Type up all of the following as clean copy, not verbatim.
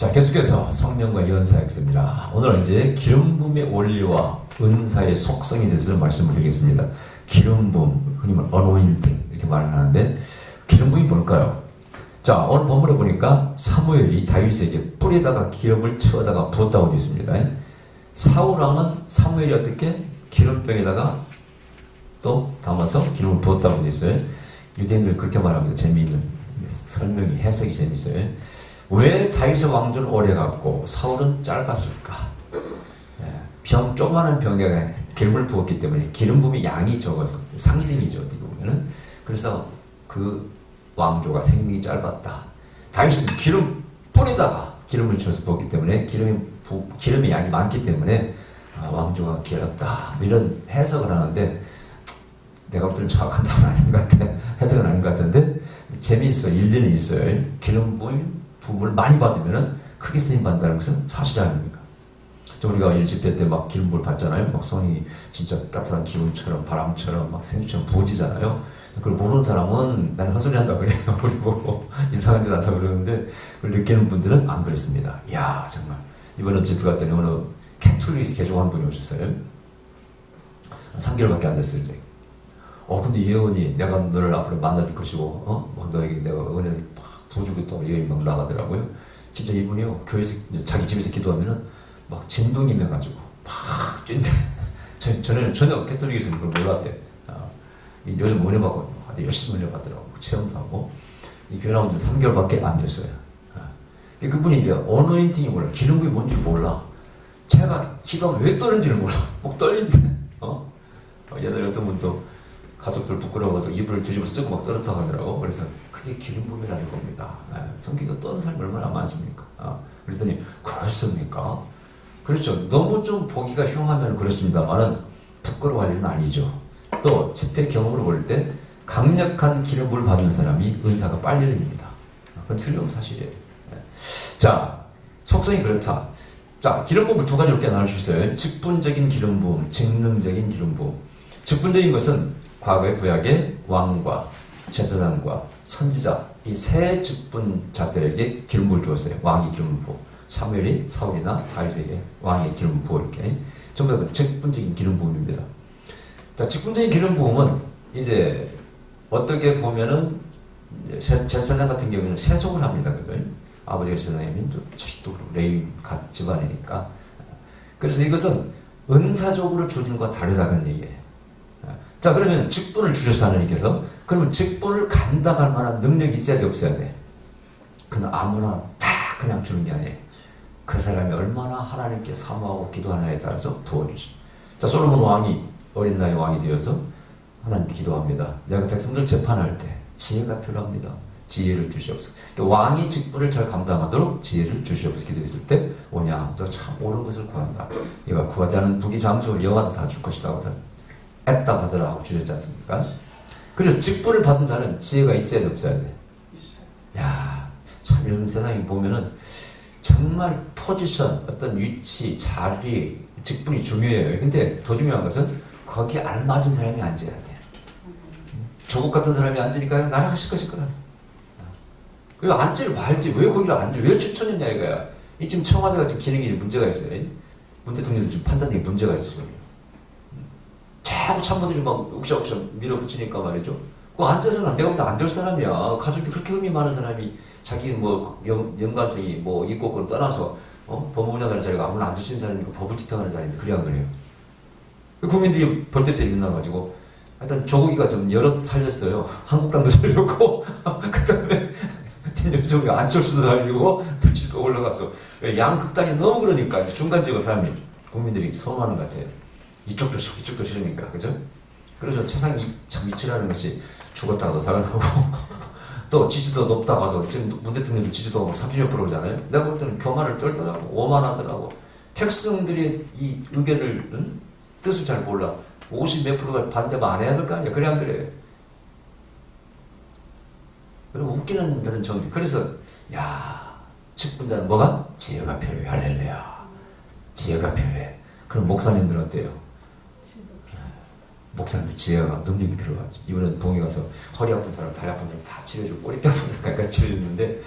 자, 계속해서 성령과 연사의 역사입니다. 오늘은 이제 기름 부음의 원리와 은사의 속성에 대해서 말씀을 드리겠습니다. 기름 부음, 흔히 말 어노인팅 이렇게 말을 하는데 기름 부음이 뭘까요? 자, 오늘 본문에 보니까 사무엘이 다윗에게 뿔에다가 기름을 채워다가 부었다고 되어 있습니다. 사울왕은 사무엘이 어떻게 기름병에다가 또 담아서 기름을 부었다고 되어 있어요. 유대인들 그렇게 말합니다. 재미있는 설명이, 해석이 재미있어요. 왜 다윗의 왕조는 오래갔고 사울은 짧았을까? 조그마한 병에다가 기름을 부었기 때문에 기름 부음의 양이 적어서 상징이죠. 어떻게 보면은. 그래서 그 왕조가 생명이 짧았다. 다윗은 기름 뿔에다가 기름을 채워서 부었기 때문에 기름의 양이 많기 때문에 왕조가 길었다. 이런 해석을 하는데 내가 볼 때는 정확한 답은 아닌 것 같아. 해석은 아닌 것 같은데 재미있어요. 일리는 있어요. 기름 부음을 많이 받으면 크게 쓰임받는다는 것은 사실 아닙니까? 우리가 일집회 때 막 기름부을 받잖아요. 막 손이 진짜 따뜻한 기운처럼 바람처럼 막 생수처럼 부어지잖아요. 그걸 모르는 사람은 나는 헛소리 한다 그래요. 우리 보고 이상한 짓 한다 그러는데 그걸 느끼는 분들은 안 그랬습니다. 이야 정말 이번에 집회 갔더니 어느 캐톨릭 개종 한 분이 오셨어요. 3개월밖에 안 됐어요. 이제. 근데 예언이 내가 너를 앞으로 만나줄 것이고 막 너에게 내가 은혜를 막 부어주고 또 예언이 막 나가더라고요. 진짜 이분이요 교회에서 자기 집에서 기도하면은 막 진동이 나가지고 막 뛴대. 저는 전혀 캐톨릭에서는 그걸 몰랐대. 요즘 은혜 받고 열심히 은혜 받더라고. 체험도 하고. 이 교회 나온 지 3개월밖에 안 됐어요. 그분이 이제 어노인팅이 몰라. 기름 부음이 뭔지 몰라. 제가 기도하면 왜 떠는지를 몰라. 목 떨린대. 옛날에 어떤 분도 가족들 부끄러워도 이불을 뒤집어 쓰고 막 떨었다고 하더라고. 그래서 그게 기름 부음이라는 겁니다. 성기도 떠는 사람이 얼마나 많습니까? 그랬더니 그렇습니까? 그렇죠. 너무 좀 보기가 흉하면 그렇습니다만은 부끄러워할 일은 아니죠. 또 집회 경험으로 볼 때 강력한 기름 부음을 받는 사람이 은사가 빨리 열립니다. 그건 틀림없는 사실이에요. 자, 속성이 그렇다. 자, 기름 부음을 두 가지로 나눌 수 있어요. 직분적인 기름 부음, 직능적인 기름 부음. 직분적인 것은 과거의 구약의 왕과 제사장과 선지자 이 세 직분자들에게 기름 부음을 주었어요. 왕이 기름을 부어. 사무엘이 사울이나 다윗에게 왕의 기름을 부어 이렇게 전부 다 직분적인 기름 부음입니다. 자, 직분적인 기름 부음은 이제 어떻게 보면은 제사장 같은 경우는 세속을 합니다. 그죠? 아버지가 제사장이면 자식도 그렇고 레위 갓 집안이니까. 그래서 이것은 은사적으로 주어진 것과 다르다는 얘기예요. 자, 그러면 직분을 주셔서 하나님께서 그러면 직분을 감당할 만한 능력이 있어야 돼 없어야 돼? 그는 아무나 다 그냥 주는 게 아니에요. 그 사람이 얼마나 하나님께 사모하고 기도하느냐에 따라서 부어주죠. 자, 솔로몬 왕이 어린 나이 왕이 되어서 하나님께 기도합니다. 내가 백성들 재판할 때 지혜가 필요합니다. 지혜를 주시옵소서. 왕이 직분을 잘 감당하도록 지혜를 주시옵소서 기도했을 때 오냐 너 참 옳은 것을 구한다. 네가 구하지 않은 부귀 장수를 여호와도 다 줄 것이다 하거든. 애따 받으라 하고 주셨지 않습니까? 그래서 직분을 받은 자는 지혜가 있어야 돼 없어야 돼? 야, 참 요즘 세상에 보면은 정말 포지션, 어떤 위치, 자리, 직분이 중요해요. 근데 더 중요한 것은 거기에 알맞은 사람이 앉아야 돼. 조국 같은 사람이 앉으니까 나랑 시끌시끌하네. 그리고 앉지를 말지. 왜 거기를 앉지? 왜 추천했냐 이거야. 이 지금 청와대가 지금 기능이 문제가 있어요. 문 대통령도 지금 판단력에 문제가 있어 지금. 자꾸 참모들이 막 욱샤욱샤 밀어붙이니까 말이죠. 그 앉아서는 내가 보다 안 될 사람이야. 가족이 그렇게 의미 많은 사람이 자기 뭐 연관성이 뭐 있고 그걸 떠나서 법무부 장관 자리가 아무나 앉을 수 있는 사람이니까 법을 집행하는 자리인데 그래 안 그래요? 국민들이 벌떼째 일어나가지고 하여튼 조국이가 좀 여럿 살렸어요. 한국당도 살렸고 그 다음에 저기 안철수도 살리고 정치도 올라갔어. 양극단이 너무 그러니까 중간적인 사람이 국민들이 서운하는 것 같아요. 이쪽도 싫고 이쪽도 싫으니까 그죠? 그래서 세상이 참 이치라는 것이 죽었다가도 살아나고 또 지지도 높다가도 지금 문 대통령도 지지도 30%잖아요. 내가 볼 때는 교만을 떨더라고 오만하더라고. 백성들이 이 의견을 뜻을 잘 몰라. 50 몇 프로가 반대만 안 해야 될 거 아니야. 그래 안 그래? 그리고 웃기는 데는 정리. 그래서 야 직분자는 뭐가? 지혜가 필요해. 할렐루야. 지혜가 필요해. 그럼 목사님들은 어때요? 목사님도 지혜가 능력이 필요하죠. 이번에 동해 가서 허리 아픈 사람, 다리 아픈 사람 다 치료해주고 꼬리뼈 아픈 사람 치료해줬는데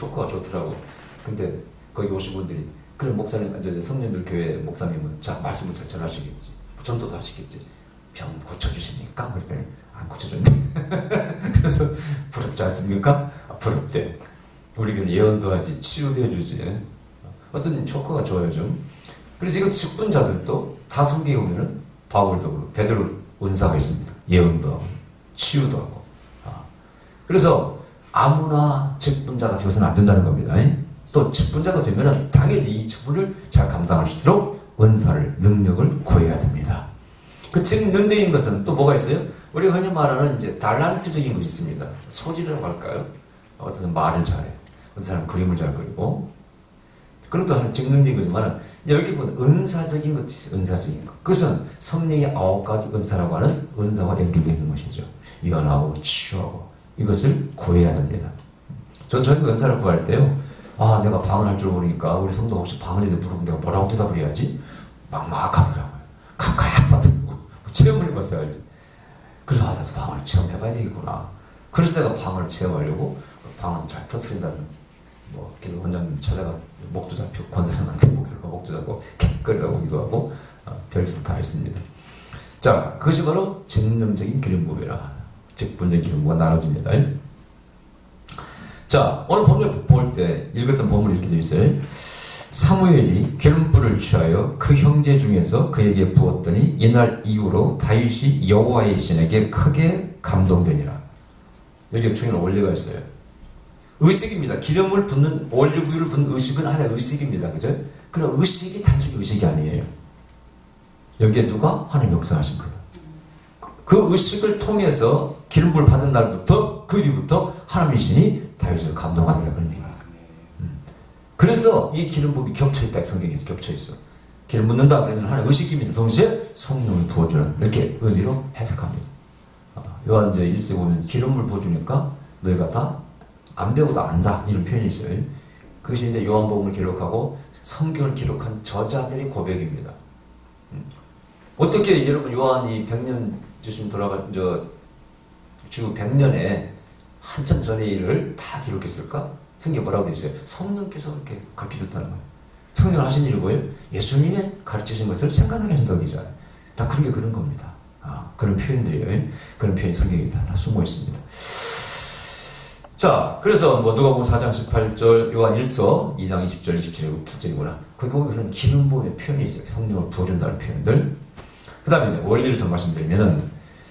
효과가 좋더라고. 근데 거기 오신 분들이, 그럼 목사님, 성령들 교회 목사님은 자, 말씀을 잘 전하시겠지. 전도도 하시겠지. 병 고쳐주십니까? 그랬더니 안 고쳐줬네. 그래서 부럽지 않습니까? 부럽대. 우리 교회는 예언도 하지, 치유도 해주지. 어떤 효과가 좋아요, 좀. 그래서 이것도 직분자들도 다 성경에 보면은 바울도 베드로 은사가 있습니다. 예언도 하고, 치유도 하고. 그래서 아무나 직분자가 되어서는 안 된다는 겁니다. 또 직분자가 되면은 당연히 이 직분을 잘 감당할 수 있도록 은사를, 능력을 구해야 됩니다. 그 능력인 것은 또 뭐가 있어요? 우리가 흔히 말하는 이제 달란트적인 것이 있습니다. 소질이라고 할까요? 어떤 사람은 말을 잘해. 어떤 사람은 그림을 잘 그리고. 그런 것도 하는 직능적인 거지만, 여기 보면 은사적인 것이 있어요. 은사적인 것. 그것은 성령의 9가지 은사라고 하는 은사와 연결되어 있는 것이죠. 예언하고 치유하고. 이것을 구해야 됩니다. 저는 은사를 구할 때요. 아, 내가 방언 할 줄 모르니까 우리 성도 혹시 방언에 대해서 물으면 내가 뭐라고 대답을 해야지? 막막하더라고요. 깜깜하더라고요. 체험을 해봤어야 알지. 그래서 나도 방언을 체험해봐야 되겠구나. 그래서 내가 방언을 체험하려고 방언 잘 터뜨린다는 기도 원장님 찾아가 목도 잡히고 권사님한테 목사가 목도 잡고 객거리라고 기도하고 별짓을 다 했습니다. 자, 그것이 바로 직능적인 기름부음이라. 직분적인 기름부가 나눠집니다. 자, 오늘 본문을 볼 때 읽었던 본문이 이렇게 되어 있어요. 사무엘이 기름불을 취하여 그 형제 중에서 그에게 부었더니 이날 이후로 다윗이 여호와의 신에게 크게 감동되니라. 여기에 중요한 원리가 있어요. 의식입니다. 기름을 붓는, 올리브유를 붓는 의식은 하나의 의식입니다. 그죠? 그러나 의식이 단순히 의식이 아니에요. 여기에 누가? 하나님 역사하신 거다. 그 의식을 통해서 기름불 받은 날부터, 그 뒤부터 하나님의 신이 다윗을 감동하더라. 그런 얘기예요. 그래서 이 기름부음이 겹쳐있다. 성경에서 겹쳐있어. 기름 붓는다 그러면 하나의 의식이면서 동시에 성령을 부어주는, 이렇게 의미로 해석합니다. 요한 이제 1세 보면 기름을 부어주니까 너희가 다 안 배우도 안다. 이런 표현이 있어요. 그것이 이제 요한복음을 기록하고 성경을 기록한 저자들의 고백입니다. 어떻게 여러분 요한이 100년 주님 돌아간 주 100년에 한참 전의 일을 다 기록했을까? 성경에 뭐라고 되어 있어요? 성령께서 그렇게 가르쳐줬다는 거예요. 성령 하신 일이 뭐예요? 예수님의 가르치신 것을 생각나게 하신다고 되잖아요. 다 그런 게 그런 겁니다. 그런 표현들이에요. 그런 표현이 성경에 다 숨어 있습니다. 자, 그래서 누가복음 4장 18절, 요한 1서 2장 20절, 27절, 27절이구나. 거기 보면 그런 기름부음의 표현이 있어요. 성령을 부어준다는 표현들. 그 다음에 이제 원리를 좀 말씀드리면은,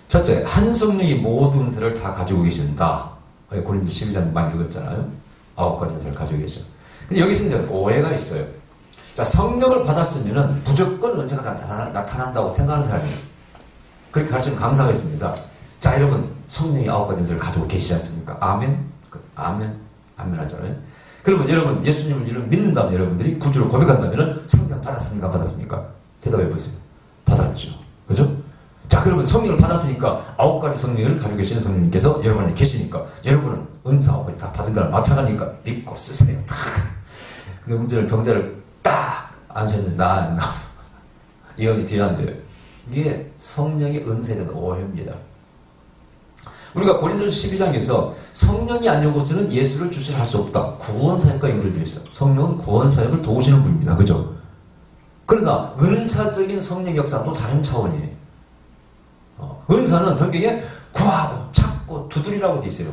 첫째, 한 성령이 모든 은사를 다 가지고 계신다. 고린도 12장 많이 읽었잖아요. 9가지 은사를 가지고 계셔. 근데 여기서 이제 오해가 있어요. 자, 성령을 받았으면은 무조건 은사가 나타난다고 생각하는 사람이 있어요. 그렇게 가르치는 강사가 있습니다. 자, 여러분, 성령이 9가지 은사를 가지고 계시지 않습니까? 아멘? 아멘? 아멘 하잖아요. 그러면 여러분, 예수님을 이런 믿는다면 여러분들이 구주를 고백한다면 성령 받았습니까? 받았습니까? 대답해 보세요. 받았죠. 그죠? 자, 그러면 성령을 받았으니까 9가지 성령을 가지고 계시는 성령님께서 여러분 안에 계시니까 여러분은 은사하고 다 받은 거랑 마찬가지니까 믿고 쓰세요. 근데 문제는 병자를 딱 앉혀있는 나 예언이 돼야 안 돼요. 이게 성령의 은사에 대한 오해입니다. 우리가 고린도서 12장에서 성령이 아니고서는 예수를 주시를 할 수 없다. 구원사역과 연결되어 있어요. 성령은 구원사역을 도우시는 분입니다. 그죠? 그러나 은사적인 성령 역사는 또 다른 차원이에요. 은사는 성경에 구하고 찾고 두드리라고 되어 있어요.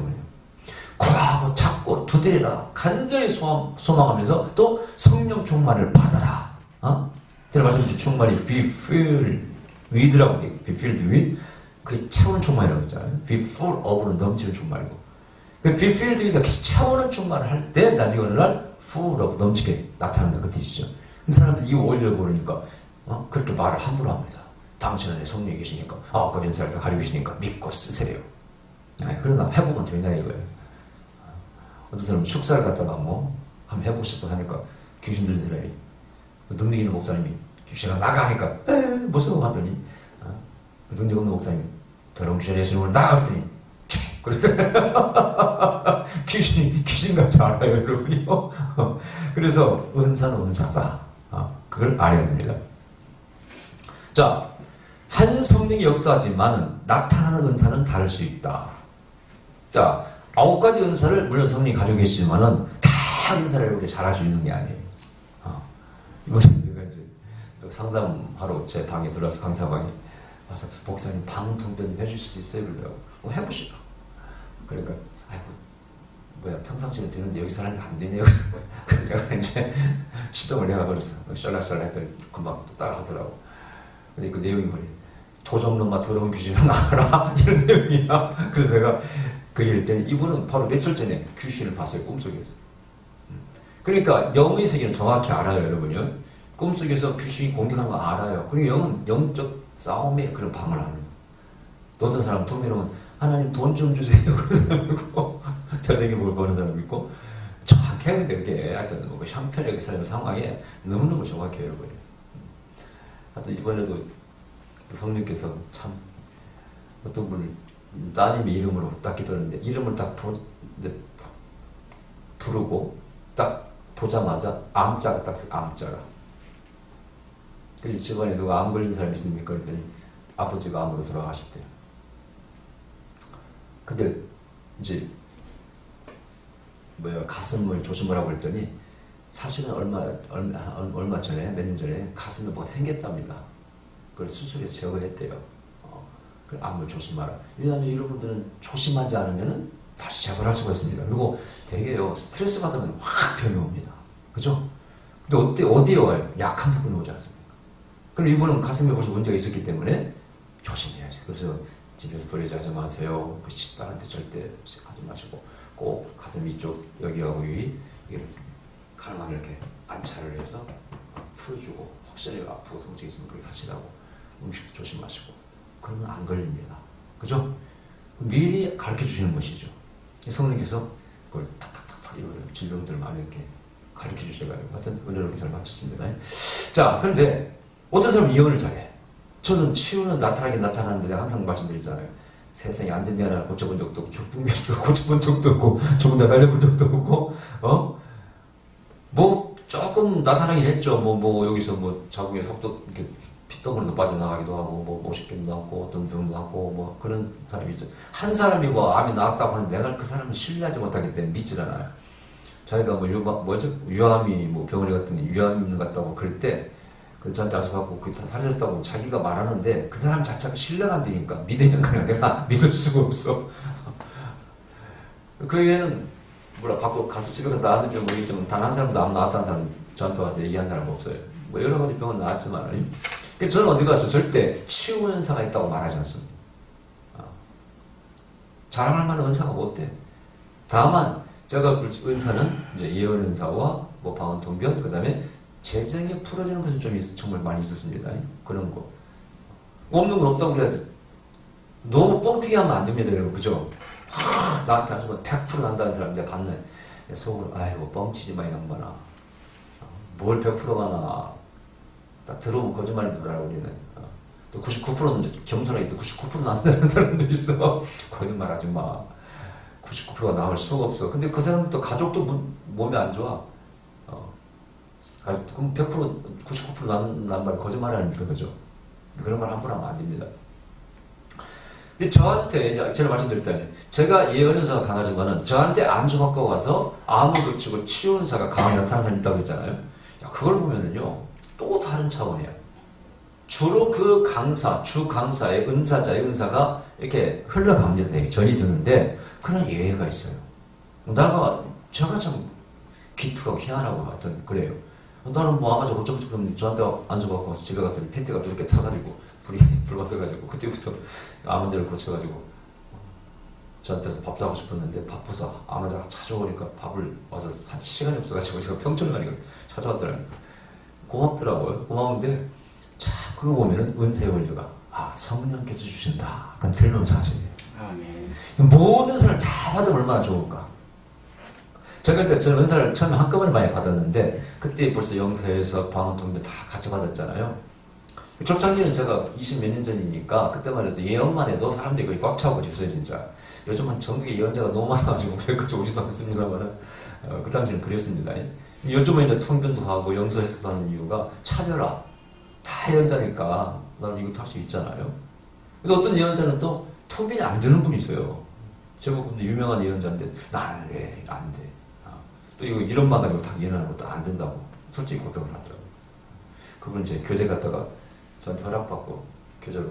구하고 찾고 두드리라. 간절히 소망하면서 또 성령 충만을 받아라. 제가 말씀드린 충만이 be filled with라고 돼요. be filled with. 그 채우는 충만이라고 했잖아요. be full of는 넘치는 충만이고. 그 be filled with가 계속 채우는 충만을 할 때 나중에 어느 날 full of 넘치게 나타난다. 그 뜻이죠. 근데 사람들이 이 원리를 모르니까 그렇게 말을 함부로 합니다. 당신 안에 성령이 계시니까 9가지 은사를 다 가지고 계시니까 믿고 쓰세요. 그러나 해보면 된다 이거예요. 어떤 사람은 축사를 갖다가 한번 해보고 싶어 하니까 귀신 들리더래. 능력 있는 목사님이 귀신아 나가니까 무서워 하더니 능력 없는 목사님이 더러운 귀신 예수님을 나갔더니 그래서 귀신같이 알아요 여러분이요. 그래서 은사는 은사다. 그걸 알아야 됩니다. 자, 한 성령이 역사하지만 나타나는 은사는 다를 수 있다. 자, 9가지 은사를 물론 성령이 가지고 계시지만은 다 은사를 이렇게 잘할 수 있는 게 아니에요. 이번에 내가 이제 또 상담하러 제 방에 들어와서 강사방에 와서 목사님 방 통변 좀 해줄 수 있어요? 그러더라고. 해보시라. 그러니까 아이고 뭐야 평상시에 되는데 여기서 하는데 안 되네요. 그래서 내가 이제 시동을 내가 버렸어. 셜락셜락 했더니 금방 또 따라하더라고. 근데 그 내용이 뭐니? 도적놈아 더러운 귀신을 나가라 이런 내용이야. 그래서 내가 그 얘기를 했더니 이분은 바로 며칠 전에 귀신을 봤어요. 꿈속에서. 그러니까 영의 세계는 정확히 알아요, 여러분요. 꿈속에서 귀신이 공격하는 거 알아요. 그리고 영은 영적 싸움에 그런 방을 하는 거예요. 어떤 사람은 통해놓으면 하나님 돈 좀 주세요. 그런 사람 있고, 저녁에 뭘 버는 사람 있고, 정확해. 근데 그게 하여튼 뭐 형편의 그 사람의 상황에 너무너무 정확해요, 여러분. 하여튼 이번에도 성령께서 참 어떤 분을 따님의 이름으로 딱 기도했는데 이름을 딱 부르고 딱 보자마자 암자가 딱 암자가. 그리고 집안에 누가 암 걸린 사람이 있습니까? 그랬더니 아버지가 암으로 돌아가셨대요. 근데 이제 가슴을 조심하라고 했더니 사실은 얼마 전에 몇 년 전에 가슴에 뭐가 생겼답니다. 그걸 수술해서 제거했대요. 그 암을 조심하라. 왜냐하면 여러분들은 조심하지 않으면 다시 재발할 수가 있습니다. 그리고 되게요 스트레스 받으면 확 병이 옵니다. 그죠? 근데 어디에 와요? 약한 부분에 오지 않습니까? 그럼 이분은 가슴에 벌써 문제가 있었기 때문에 조심해야지. 그래서 집에서 버리지 하지 마세요. 그 식당한테 절대 하지 마시고 꼭 가슴 위쪽 여기하고 위 이렇게 가능하면 이렇게 안차를 해서 풀어주고 혹시 아프고 통증이 있으면 그렇게 하시라고 음식도 조심하시고 그러면 안 걸립니다. 그죠? 미리 가르쳐 주시는 것이죠. 성령께서 그걸 탁탁탁탁 이런 질병들 많이 이렇게 가르쳐 주셔가지고 하여튼 은혜롭게 잘 마쳤습니다. 자, 그런데 어떤 사람은 예언을 잘해. 저는 치유는 나타나긴 나타나는데 내가 항상 말씀드리잖아요. 세상에 안 된 게 하나 고쳐본 적도 없고 죽은 게 고쳐본 적도 없고 죽은 데 살려본 적도 없고 뭐 조금 나타나긴 했죠. 여기서 자궁에 속도 이렇게 핏덩어리도 빠져나가기도 하고 오십견도 낳고 어떤 병도 낳고 그런 사람이 있죠. 한 사람이 암이 나왔다고 하는데 내가 그 사람을 신뢰하지 못하기 때문에 믿질 않아요. 자기가 유암이 병원에 갔더니 유암 같다고 그럴 때 저한테 와서갖고 그게 다 사라졌다고 자기가 말하는데 그 사람 자체가 신뢰가 안 되니까 믿으면 그냥 내가 믿을 수가 없어. 그 외에는 밖으로 가서 집에 가서 나왔는지 모르겠지만 단 한 사람도 암 나왔다는 사람 저한테 와서 얘기한 사람 없어요. 여러 가지 병은 나왔지만 저는 어디 가서 절대 치유 은사가 있다고 말하지 않습니다. 자랑할 만한 은사가 못 돼. 다만 제가 은사는 이제 예언 은사와 방언 통변 그 다음에 재정에 풀어지는 것은 좀 정말 많이 있었습니다. 그런 거 없는 건 없다고 그래야지. 너무 뻥튀기 하면 안 됩니다, 여러분. 그죠? 나한테 정말 100% 난다는 사람 내가 봤네. 내 속으로 아이고 뻥치지 마 이 양반아. 뭘 100%가 나. 딱 들어오면 거짓말인 줄 알아 우리는. 또 99%는 겸손하게 또 99% 난다는 사람도 있어. 거짓말하지 마. 99%가 나올 수가 없어. 근데 그 사람도 가족도 몸이 안 좋아. 그럼 100% 99% 난 말 거짓말하니까 그죠? 그런 말 함부로 하면 안 됩니다. 저한테 이제 제가 말씀드렸다니 제가 예언은사가 강하지만은 저한테 안수받고 가서 암을 고치고 치유은사가 강하게 나타나는 사람이 있다고 했잖아요. 그걸 보면은요 또 다른 차원이에요. 주로 그 강사, 주 강사의 은사자의 은사가 이렇게 흘러갑니다. 전이 되는데 그런 예외가 있어요. 제가 참 기특하고 희한하고 하여튼 그래요. 나는 아마저 어쩌고저쩌고 그럼 저한테 안수받고 가서 집에 갔더니 팬티가 누렇게 타가지고 불 받아가지고 그때부터 암문제를 고쳐가지고 저한테서 밥도 하고 싶었는데 바빠서 아마자가 찾아오니까 밥을 와서 한 시간이 없어가지고 제가 평촌에 가니까 찾아왔더라고요. 고맙더라고요. 고마운데 자 그거 보면은 은사의 원리가 성령께서 주신다. 그건 들리는 사실이에요. 모든 사람을 다 받으면 얼마나 좋을까. 제가 그때 저는 은사를 처음에 한꺼번에 많이 받았는데 그때 벌써 영서에서 방언통변 다 같이 받았잖아요. 초창기는 제가 20몇 년 전이니까 그때만 해도 예언만 해도 사람들이 거의 꽉 차고 있어요 진짜. 요즘은 전국에 예언자가 너무 많아가지고 여기까지 오지도 않습니다만은 그 당시에는 그랬습니다. 요즘은 이제 통변도 하고 영서 해석하는 이유가 차별화. 다 예언자니까 나는 이것도 할 수 있잖아요. 근데 어떤 예언자는 또 통변이 안 되는 분이 있어요. 제목 유명한 예언자인데 나는 왜 안 돼. 또 이거 이론만 가지고 다 예언하는 것도 안 된다고. 솔직히 고백을 하더라고요. 그분 이제 교대 갔다가 저한테 허락받고 교재로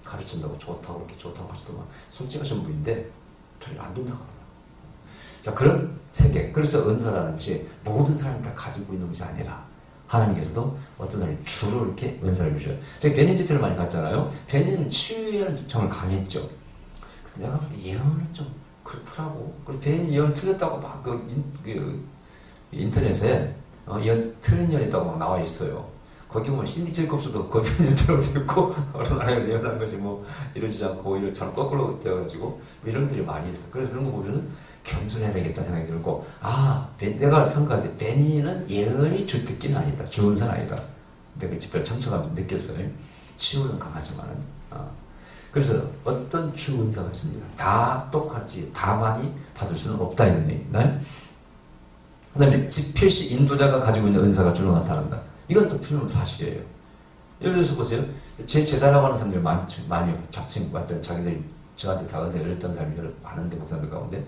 가르친다고 좋다고 이렇게 좋다고 하시더만 솔직하신 분인데 별로 안 된다고 하더라고요. 자, 그런 세계. 그래서 은사라는 것이 모든 사람이 다 가지고 있는 것이 아니라 하나님께서도 어떤 사람이 주로 이렇게 은사를 주셔요. 제가 베닌 집회를 많이 갔잖아요. 베닌은 치유에는 정말 강했죠. 근데 내가 볼 때 예언은 좀 그렇더라고. 그래서 베닌이 예언 틀렸다고 막 인터넷에 예언 틀린 예언이 있다고 막 나와 있어요. 거기 보면 신디 제이콥스도 거기 예언처럼 됐고 어느 나라에서 예언한 것이 뭐 이루어지지 않고 오히려 잘 거꾸로 되어가지고 뭐 이런 것들이 많이 있어. 그래서 그런 거 보면은 겸손해야 되겠다 생각이 들고, 내가 생각할 때 베니는 예언이 주특기는 아니다. 주은사는 아니다. 내가 집회를 참석하면서 느꼈어요. 치유는 강하지만은. 그래서 어떤 주은사가 있습니다. 다 똑같이 다 많이 받을 수는 없다 이런 얘기입니다. 그 다음에 집필시 인도자가 가지고 있는 은사가 주로 나타난다. 이건 또 틀림없는 사실이에요. 예를 들어서 보세요. 제 제자라고 하는 사람들 많이 잡친 것 같아요. 자기들이 저한테 다 은사를 열었던 사람이 많은데 목사들 가운데.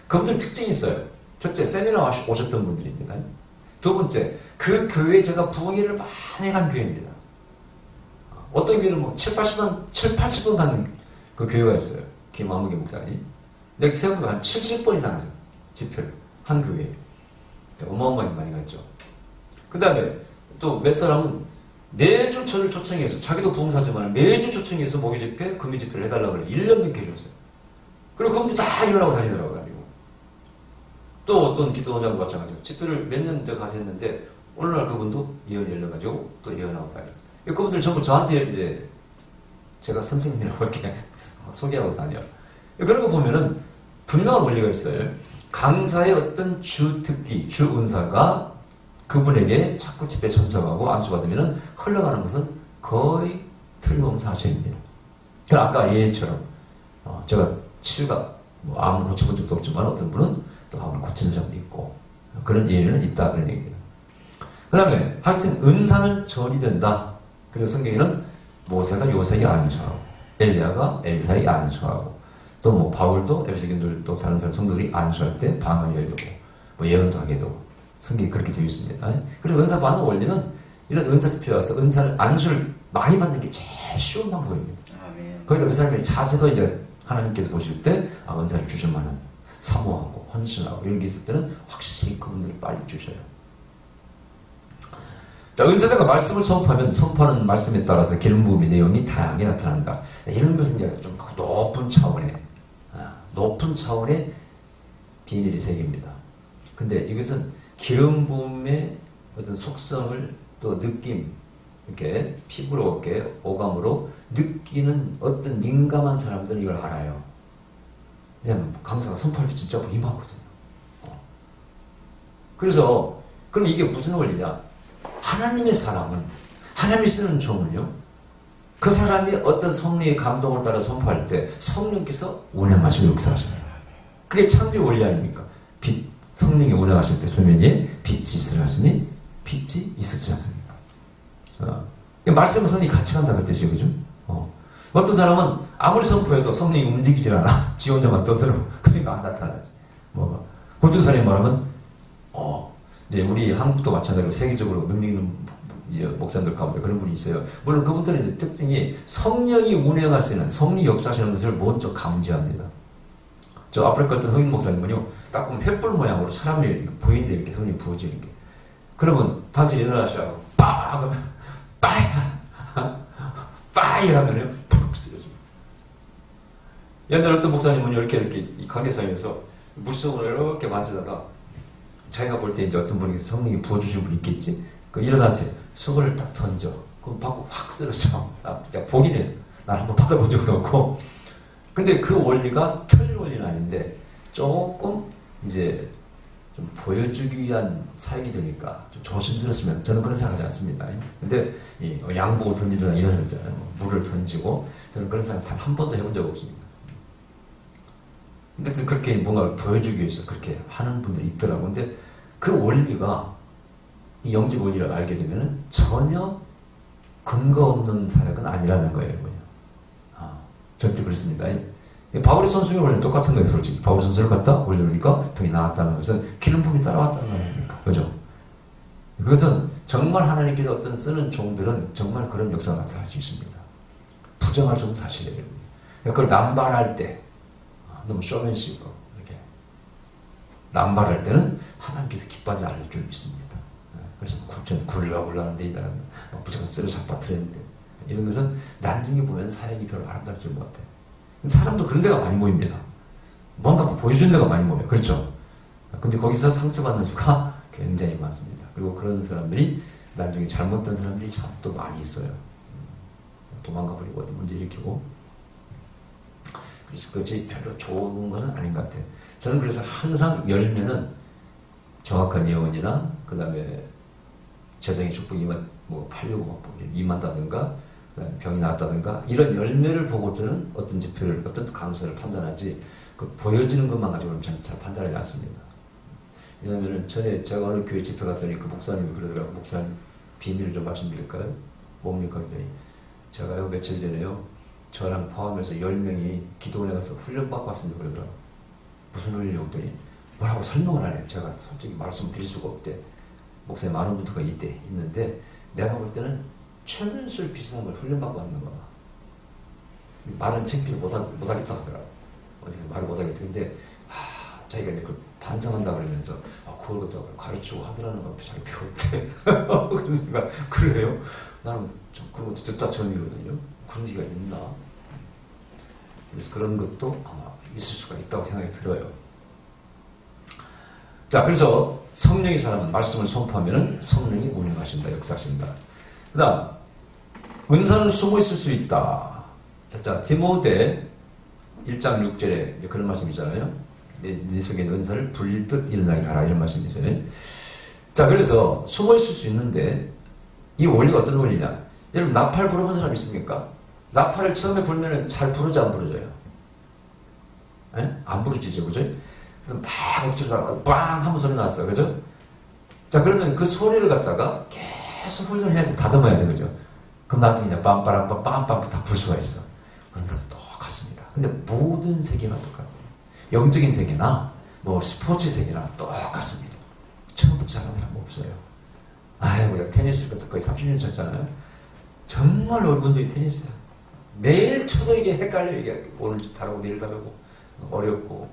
그분들 특징이 있어요. 첫째, 세미나 오셨던 분들입니다. 두 번째, 그 교회에 제가 부흥회를 많이 간 교회입니다. 어떤 교회는 뭐 80번 가는 그 교회가 있어요. 김아무개 목사님. 내가 세우고 한 70번 이상 하세요. 집회를. 한 교회에. 어마어마하게 많이 갔죠. 그 다음에 또 몇 사람은 매주 저를 초청해서, 자기도 부흥사지만 매주 초청해서 목요 집회, 금요 집회를 해달라고 그래서 1년 넘게 해줬어요. 그리고 그분들 다 일어나고 다니더라고요. 또 어떤 기도원장도 마찬가지고 집회를 몇 년 가서 했는데 오늘날 그분도 예언이 열려가지고 또 예언하고 다녀요. 그분들 전부 저한테 이제 제가 선생님이라고 이렇게 소개하고 다녀요. 그런 거 보면은 분명한 원리가 있어요. 강사의 어떤 주특기, 주은사가 그분에게 자꾸 집회에 참석하고 안수받으면은 흘러가는 것은 거의 틀림없는 사실입니다. 그럼 아까 예처럼 제가 치유가 암을 고쳐본 적도 없지만 어떤 분은 또 암을 고치는 사람도 있고 그런 예는 있다 그런 얘기입니다. 그 다음에 하여튼 은사는 전이 된다. 그래서 성경에는 모세가 요셉에게 안수하고 엘리야가 엘리사에게 안수하고 또 뭐 바울도 에베소인들 또 다른 사람 성도들이 안수할 때 방언이 열리고 뭐 예언도 하게 되고 성경이 그렇게 되어 있습니다. 그래서 은사 받는 원리는 이런 은사 집회에 와서 안수를 많이 받는 게 제일 쉬운 방법입니다. 거기다 그 사람의 자세도 이제 하나님께서 보실 때 은사를 주실 만한 사모하고 헌신하고 이런 게 있을 때는 확실히 그분들을 빨리 주셔요. 자, 은사자가 말씀을 선포하면 선포하는 말씀에 따라서 기름 부음의 내용이 다양하게 나타난다. 이런 것은 이제 좀 높은 차원의 비밀의 세계입니다. 근데 이것은 기름 부음의 어떤 속성을 또 느낌, 이렇게 피부로 이렇게 오감으로 느끼는 어떤 민감한 사람들은 이걸 알아요. 왜냐면 강사가 선포할 때 진짜 임하거든요. 그래서 그럼 이게 무슨 원리냐? 하나님의 사람은 하나님이 쓰는 종을요. 그 사람이 어떤 성령의 감동을 따라 선포할 때 성령께서 운행하시고 역사하십니다. 그게 창조의 원리 아닙니까? 성령이 운행하실 때 소면에 빛이 있으라 하시니 빛이 있었지 않습니까? 말씀은 성령이 같이 간다는 뜻이에요. 그죠? 어떤 사람은 아무리 선포해도 성령이 움직이질 않아. 지 혼자만 떠들어. 그러니까 안 나타나지. 어떤 사람이 말하면 이제 우리 한국도 마찬가지로 세계적으로 능력 있는 목사님들 가운데 그런 분이 있어요. 물론 그분들은 이제 특징이 성령이 운행하시는, 성령이 역사하시는 것을 먼저 강조합니다. 저 아프리카 어떤 흑인 목사님은요, 딱 보면 횃불 모양으로 사람이 보이는데 이렇게 성령이 부어지는 게. 그러면 단순히 일어나시라고, 하면, 빠이 하면요, 푹 쓰러집니다. 옛날 어떤 목사님은 이렇게 이 관계사에서 물속을 이렇게 만지다가 자기가 볼 때 이제 어떤 분이 성령이 부어주신 분이 있겠지? 일어나세요. 수건을 딱 던져. 그럼 받고 확 쓰러져. 보긴 해. 난 한번 받아본 적은 없고. 근데 그 원리가 틀린 원리는 아닌데, 조금 이제 좀 보여주기 위한 사역이 되니까 좀 조심스럽습니다. 저는 그런 생각하지 않습니다. 근데 양복을 던지거나 이런 사람 있잖아요. 물을 던지고, 저는 그런 생각 단 한 번도 해본 적 없습니다. 근데 그렇게 뭔가 보여주기 위해서 그렇게 하는 분들이 있더라고요. 근데 그 원리가 이 영적 원리를 알게 되면 전혀 근거 없는 사역은 아니라는 거예요. 절대 그렇습니다. 바울의 선수의 원리는 똑같은 거예요. 솔직히 바울의 선수를 갖다 올려놓으니까 병이 나았다는 것은 기름 부음이 따라왔다는 거 아닙니까? 그죠? 그것은 정말 하나님께서 어떤 쓰는 종들은 정말 그런 역사가 나타날 수 있습니다. 부정할 수 없는 사실이에요. 그걸 남발할 때 너무 쇼맨식으로 이렇게 남발할 때는 하나님께서 기뻐하지 않을 줄 믿습니다. 그래서 굴러굴러하는데 이 사람은 무조건 쓰러 잡아뜨렸는데 이런 것은 나중에 보면 사역이 별로 아름답지 줄 것 같아요. 사람도 그런 데가 많이 모입니다. 뭔가 보여주는 데가 많이 모여요. 그렇죠? 근데 거기서 상처받는 수가 굉장히 많습니다. 그리고 그런 사람들이 나중에 잘못된 사람들이 참 또 많이 있어요. 도망가버리고 어떤 문제 일으키고. 그래서 그것이 별로 좋은 것은 아닌 것 같아요. 저는 그래서 항상 열매는 정확한 예언이나 그 다음에 재정의 축복이 뭐 팔려고 막 임한다든가 그다음에 병이 나왔다든가 이런 열매를 보고 저는 어떤 지표를 어떤 감사를 판단하지 그 보여지는 것만 가지고는 잘 판단하지 않습니다. 왜냐하면 전에 제가 어느 교회 집회 갔더니 그 목사님이 그러더라고요. 목사님 비밀을 좀 말씀드릴까요? 뭡니까? 그랬더니 제가요 며칠 전에요 저랑 포함해서 10명이 기도원에 가서 훈련받고 왔습니다. 그러더라고요. 무슨 훈련이요? 그랬더니 뭐라고 설명을 안 해요. 제가 솔직히 말씀드릴 수가 없대. 목사님 많은 분들과 이때 있는데 내가 볼 때는 최면술 비슷한 걸 훈련받고 왔는 거야. 말은 창피해서 못하겠다 하더라고. 어떻게 말을 못하겠다. 근데 자기가 이제 그 반성한다 그러면서 그걸 갖다가 가르치고 하더라는 걸 자기 배웠대. 그러니까 그래요? 나는 좀 그런 것도 듣다 처음이거든요. 그런 얘기가 있나? 그래서 그런 것도 아마 있을 수가 있다고 생각이 들어요. 자, 그래서 성령이 사람은 말씀을 선포하면 성령이 운영하신다, 역사하신다. 그 다음, 은사는 숨어 있을 수 있다. 자, 디모데 1장 6절에 이제 그런 말씀이잖아요. 네 속에 있는 은사를 불듯 일어나게 하라. 이런 말씀이 있어요. 자, 그래서 숨어 있을 수 있는데 이 원리가 어떤 원리냐. 여러분, 나팔 불어본 사람 있습니까? 나팔을 처음에 불면은 잘 부르지 안 부르져요? 에? 안 부르지죠, 그죠? 그래서 막 억지로 빵 하면 소리 났어요, 그죠? 자, 그러면 그 소리를 갖다가 계속 훈련해야 돼, 다듬어야 돼, 그죠? 그럼 나중에 이제 빰빠람빰 빰빰 다 불 수가 있어. 은사도 똑같습니다. 근데 모든 세계가 똑같아요. 영적인 세계나 뭐 스포츠 세계나 똑같습니다. 처음부터 잘하는 사람 없어요. 아유, 우리가 테니스를 거의 30년 쳤잖아요. 정말 어려운 테니스야. 매일 쳐도 이게 헷갈려. 이게 오늘 다르고 내일 다르고 어렵고.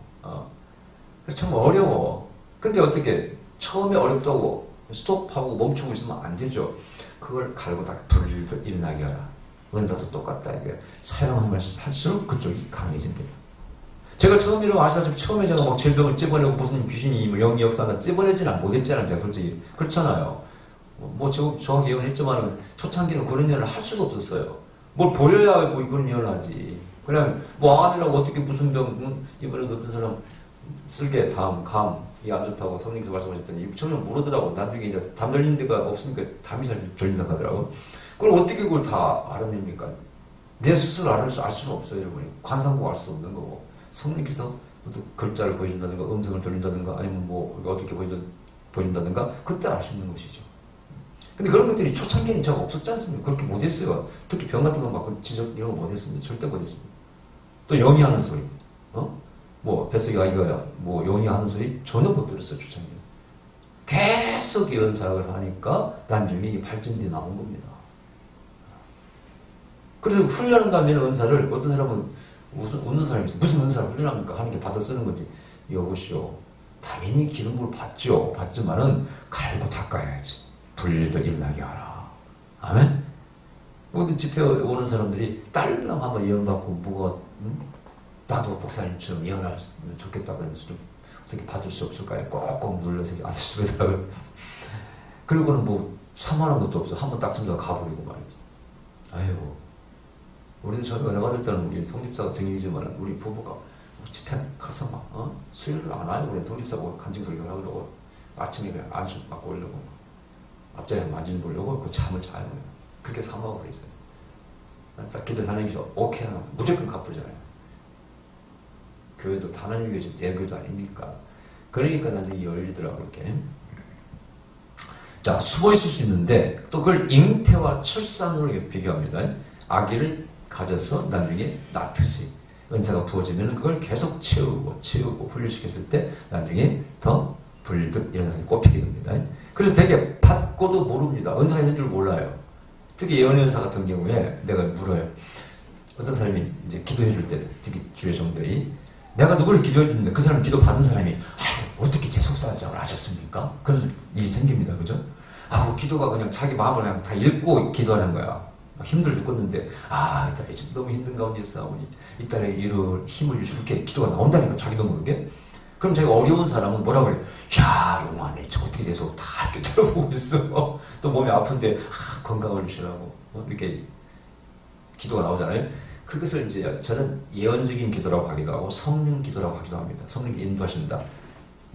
그래서 참 어려워. 근데 어떻게 처음에 어렵다고 스톱하고 멈추고 있으면 안 되죠. 그걸 갈고 다 불도 일어나게 하라. 은사도 똑같다. 이게 사용하면 할수록 그쪽이 강해집니다. 제가 처음에 아시다시피 처음에 제가 막 질병을 찝어내고 무슨 귀신이 뭐 영이 역사가 찝어내지는 못했잖아요. 제가 솔직히 그렇잖아요. 뭐 정확히 예언했지만은 초창기는 그런 예언을 할 수도 없었어요. 뭘 보여야 뭐 그런 예언을 하지. 그냥 뭐 암이라고 어떻게 무슨 병 이번에도 어떤 사람 쓸개, 감이 안 좋다고 성령께서 말씀하셨더니 전혀 모르더라고. 나중에 이제 담 열린 데가 없으니까 담이 잘 열린다 하더라고. 그걸 어떻게 그걸 다 알아냅니까? 내 스스로 알 수는 없어요, 여러분이. 관상보고 알 수도 없는 거고. 성령께서 어떤 글자를 보여준다든가 음성을 들린다든가 아니면 뭐 어떻게 보여준다든가 그때 알 수 있는 것이죠. 근데 그런 것들이 초창기에는 제가 없었지 않습니까? 그렇게 못했어요. 특히 병 같은 거 막 지적 이런 거 못했습니다. 절대 못했습니다. 또 영이 하는 소리, 뭐 뱃속에 아이가 뭐 영이 하는 소리 전혀 못 들었어요. 초창기에. 계속 연사를 하니까 나중에 발전돼 나온 겁니다. 그래서 훈련한 다음에 은사를 어떤 사람은 웃는 사람이 있어요. 무슨 은사를 훈련합니까? 하는 게 받아 쓰는 거지. 여보시오. 당연히 기름부를 받죠. 받지만은 갈고 닦아야지. 불도 일나게 하라. 아멘? 모든 집회 오는 사람들이 딸랑 한번 예언받고 뭐가 나도 목사님처럼 예언하면 좋겠다 그러면서 좀 어떻게 받을 수 없을까요? 꼭꼭 눌러서 앉으시더라고요. 그리고는 뭐 사모하는 것도 없어. 한번 딱 참자 가버리고 말이지. 아이고. 우리는 처음에 은혜 받을 때는 우리 성집사가 증인이지만 우리 부부가 집회 가서 막 수요일을 안 와요. 우리 성집사가 간증설교를 하려고 아침에 그냥 안수 받고 오려고 앞자리에 만져보려고 그 잠을 자요. 그렇게 사모하고 그랬어요. 딱 기도 하나님께서 오케이 하면 무조건 갚으잖아요. 교회도 하나님 교회지 내 교회도 아닙니까? 그러니까 나중에 열리더라고 이렇게. 자, 숨어 있을 수 있는데 또 그걸 잉태와 출산으로 비교합니다. 아기를 가져서 나중에 낳듯이 은사가 부어지면 그걸 계속 채우고 훈련시켰을 때 나중에 더 불득 이런 사람이 꼽히게 됩니다. 그래서 되게 받고도 모릅니다. 은사가 있는 줄 몰라요. 특히 예언의 은사 같은 경우에 내가 물어요. 어떤 사람이 이제 기도해 줄 때, 특히 주의 종들이 내가 누구를 기도해 줬는데 그 사람 기도 받은 사람이 어떻게 제 속사정을 아셨습니까? 그런 일이 생깁니다. 그죠? 그 기도가 그냥 자기 마음을 그냥 다 읽고 기도하는 거야. 힘들어 죽겠는데 이 딸이 지금 너무 힘든 가운데 싸우니 이 딸에게 이룰 힘을 주시고 이렇게 기도가 나온다니까 자기도 모르게. 그럼 제가 어려운 사람은 뭐라고 그래요? 야 용화네 저 어떻게 돼서 다 이렇게 들어보고 있어. 또 몸이 아픈데 건강을 주시라고 이렇게 기도가 나오잖아요. 그것을 이제 저는 예언적인 기도라고 하기도 하고 성령 기도라고 하기도 합니다. 성령이 인도하신다.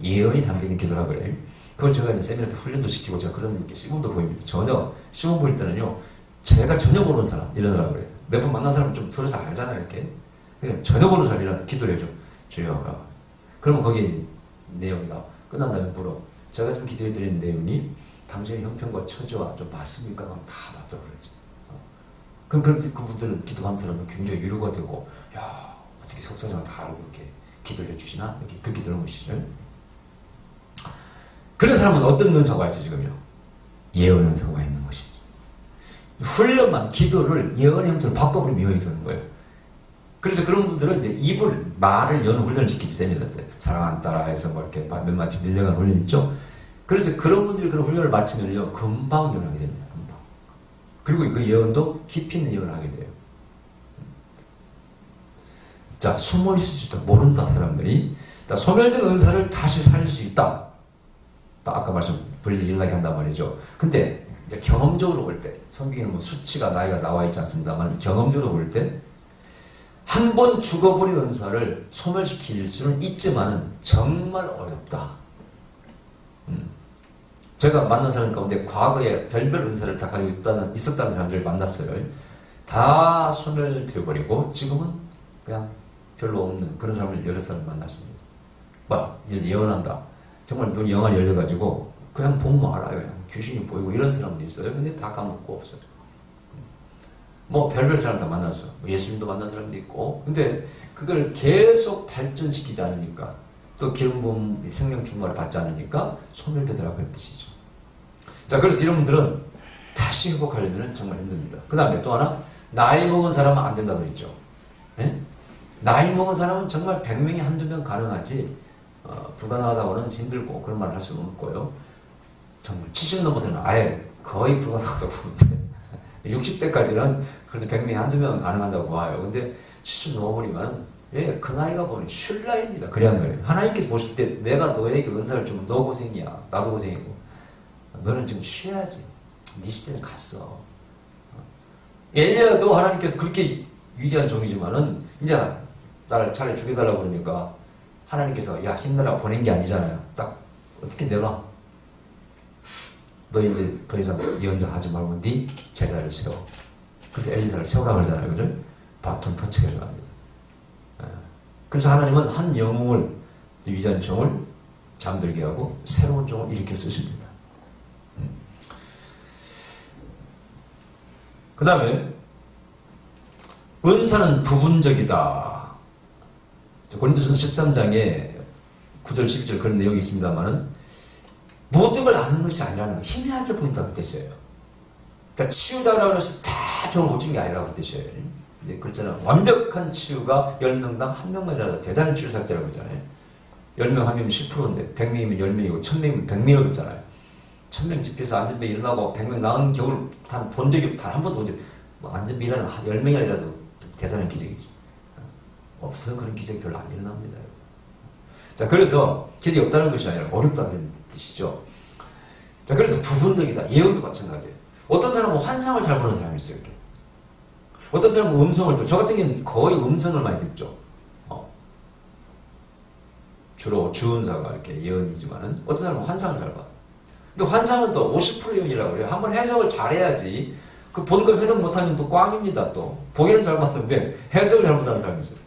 예언이 담기는 기도라고 그래요. 그걸 제가 이제 세미나 때 훈련도 시키고 제가 그런 시범도 보입니다. 전혀 시범 보일 때는요. 제가 전혀 모르는 사람 이러더라고요. 그래요. 몇 번 만난 사람은 좀 들어서 알잖아요. 이렇게. 그러니까 전혀 모르는 사람이라 기도를 해줘. 주여. 그러면 거기에 내용이 나와. 끝난 다음에 물어. 제가 좀 기도해 드리는 내용이 당신의 형편과 처지와 좀 맞습니까? 그럼 다 맞다고 그러지. 그럼 그분들은 기도하는 사람은 굉장히 위로가 되고, 야, 어떻게 속사정을 다 알고 이렇게 기도를 해주시나? 이렇게 그렇게 되는 것이죠. 그런 사람은 어떤 은사가 있어, 지금요? 예언 은사가 있는 것이죠. 훈련만, 기도를, 예언의 형태로 바꿔버리면 예언이 되는 거예요. 그래서 그런 분들은 이제 말을 여는 훈련을 시키지, 세미나 때. 사랑하는 딸아 해서 뭐 이렇게 몇 마디 늘려가는 훈련 있죠? 그래서 그런 분들이 그런 훈련을 마치면요, 금방 예언하게 됩니다. 금방. 그리고 그 예언도 깊이 있는 예언을 하게 돼요. 자, 숨어 있을 수 있다. 모른다, 사람들이. 자, 소멸된 은사를 다시 살릴 수 있다. 아까 분리 일나게 한단 말이죠. 근데 이제 경험적으로 볼 때, 성경에는 뭐 수치가 나이가 나와 있지 않습니다만, 경험적으로 볼 때, 한 번 죽어버린 은사를 소멸시킬 수는 있지만은 정말 어렵다. 제가 만난 사람 가운데 과거에 별별 은사를 다 가지고 있었다는 사람들을 만났어요. 다 소멸되어버리고 지금은 그냥 별로 없는 그런 사람을 여러 사람 만났습니다. 예언한다. 정말 눈이 영안이 열려가지고 그냥 보면 알아요. 그냥 귀신이 보이고 이런 사람도 있어요. 근데 다 까먹고 없어요. 뭐 별별 사람 다 만났어. 예수님도 만난 사람도 있고. 근데 그걸 계속 발전시키지 않으니까 또 기름 부음 생명 충만을 받지 않으니까 소멸되더라 그런 뜻이죠. 자, 그래서 이런 분들은 다시 회복하려면 정말 힘듭니다. 그 다음에 또 하나, 나이 먹은 사람은 안 된다고 했죠. 예? 나이 먹은 사람은 정말 100명이 한두 명 가능하지 불가능하다고는 힘들고 그런 말을 할 수는 없고요. 정말 70 넘어서는 아예 거의 불가능하다고 보는데 60대까지는 그래도 100명이 한두 명 가능하다고 봐요. 근데 70 넘어버리면 그 나이가 보면 쉴 나이입니다. 그래야 한 거예요. 하나님께서 보실 때 내가 너에게 은사를 주면 너 고생이야. 나도 고생이고. 너는 지금 쉬어야지. 네 시대는 갔어. 엘리야도 하나님께서 그렇게 위대한 종이지만은 이제 나를 차라리 죽여달라고 그러니까 하나님께서 야 힘내라고 보낸 게 아니잖아요. 딱 어떻게 내놔. 너 이제 더 이상 예언자 하지 말고 네 제자를 세워. 그래서 엘리사를 세우라 그러잖아요. 그죠? 바톤 터치가 들어갑니다. 그래서 하나님은 한 영웅을 위대한 종을 잠들게 하고 새로운 종을 일으켜 쓰십니다. 그 다음에 은사는 부분적이다. 고린도전서 13장에 9절 12절 그런 내용이 있습니다만은 모든 걸 아는 것이 아니라는 거 힘의 아들 보인다 그 뜻이에요. 그러니까 치유자라고 해서 다 병을 고친 게 아니라 그 뜻이에요. 그렇잖아요. 완벽한 치유가 10명당 1명만이라도 대단한 치유사자라고 했잖아요. 10명 하면 10%인데 100명이면 10명이고 1000명이면 100명이라고 했잖아요. 1000명 집회에서 안전배 일어나고 100명 나은 경우를 본 적이 단 한 번도 본 적이 뭐 안전배 일어나는 10명이라도 대단한 기적이죠. 없어요. 그런 기적이 별로 안 일어납니다. 자, 그래서 기적이 없다는 것이 아니라 어렵다는 뜻이죠. 자, 그래서 부분적이다. 예언도 마찬가지예요. 어떤 사람은 환상을 잘 보는 사람이 있어요. 이렇게. 어떤 사람은 음성을 듣죠. 저 같은 경우는 거의 음성을 많이 듣죠. 주로 주은사가 이렇게 예언이지만은 어떤 사람은 환상을 잘 봐. 근데 환상은 또 50% 예언이라고 그래요. 한번 해석을 잘해야지. 그 본 걸 해석 못하면 또 꽝입니다. 또 보기는 잘 봤는데 해석을 잘못하는 사람이 있어요.